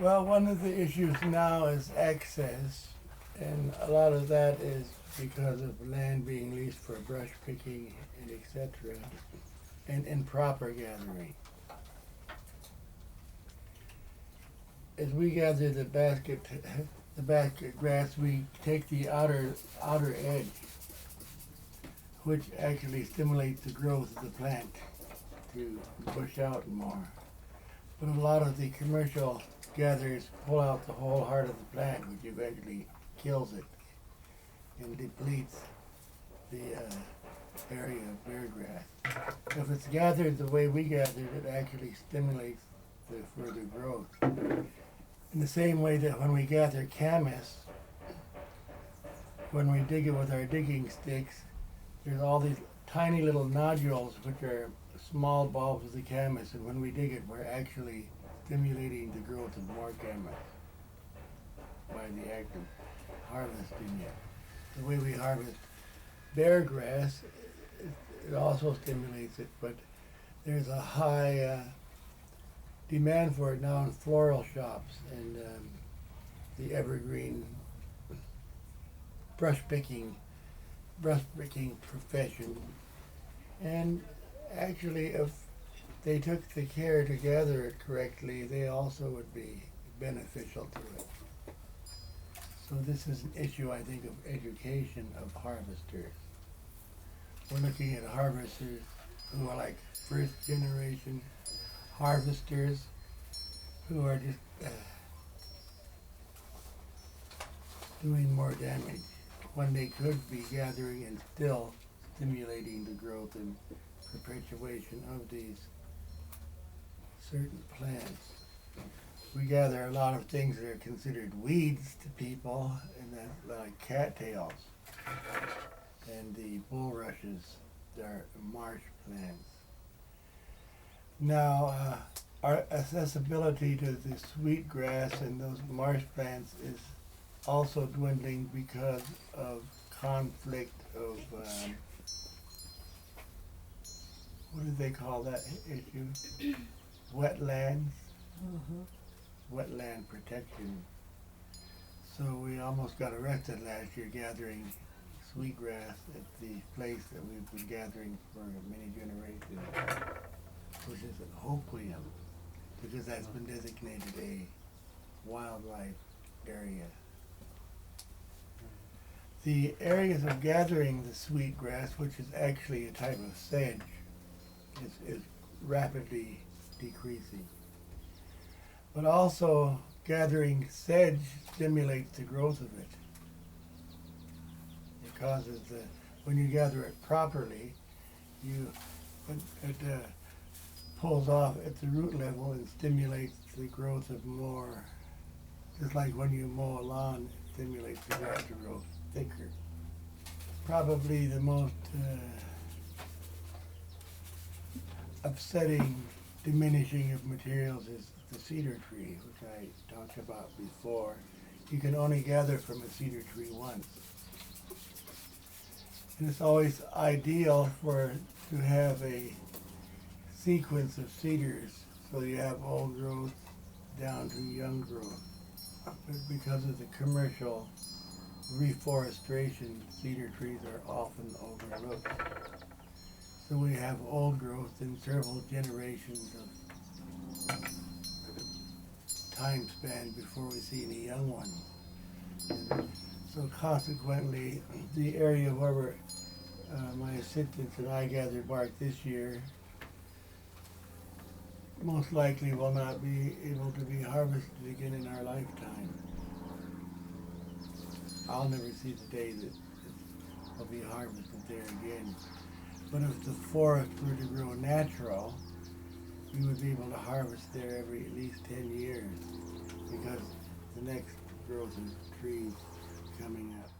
Well, one of the issues now is access, and a lot of that is because of land being leased for brush picking and etc. and improper gathering. As we gather the basket grass, we take the outer edge, which actually stimulates the growth of the plant to push out more. But a lot of the commercial gatherers pull out the whole heart of the plant, which eventually kills it and depletes the area of bare grass. If it's gathered the way we gathered, it actually stimulates the further growth. In the same way that when we gather camas, when we dig it with our digging sticks, there's all these tiny little nodules which are small bulbs of the camas, and when we dig it, we're actually stimulating the growth of more camas by the act of harvesting it. The way we harvest bare grass, it also stimulates it, but there's a high demand for it now in floral shops and the evergreen brush picking profession. And actually, if they took the care to gather it correctly, they also would be beneficial to it. So this is an issue, I think, of education of harvesters. We're looking at harvesters who are like first generation harvesters who are just doing more damage when they could be gathering and still stimulating the growth and perpetuation of these certain plants. We gather a lot of things that are considered weeds to people, and that's like cattails and the bulrushes. They're marsh plants. Now, our accessibility to the sweetgrass and those marsh plants is also dwindling because of conflict of what do they call that issue? Wetlands. Wetland protection. So we almost got arrested last year gathering sweetgrass at the place that we've been gathering for many generations, which is at Hoquiam, because that's been designated a wildlife area. The areas of gathering the sweetgrass, which is actually a type of sedge, is rapidly decreasing. But also, gathering sedge stimulates the growth of it. It causes when you gather it properly, it pulls off at the root level and stimulates the growth of more. Just like when you mow a lawn, it stimulates the grass to grow thicker. Probably the most upsetting diminishing of materials is the cedar tree, which I talked about before. You can only gather from a cedar tree once. And it's always ideal to have a sequence of cedars, so you have old growth down to young growth. But because of the commercial reforestation, cedar trees are often overlooked. So we have old growth in several generations of time span before we see any young ones. And so consequently, the area where my assistants and I gathered bark this year most likely will not be able to be harvested again in our lifetime. I'll never see the day that it will be harvested there again. But if the forest were to grow natural, we would be able to harvest there every at least 10 years because the next growth of trees coming up.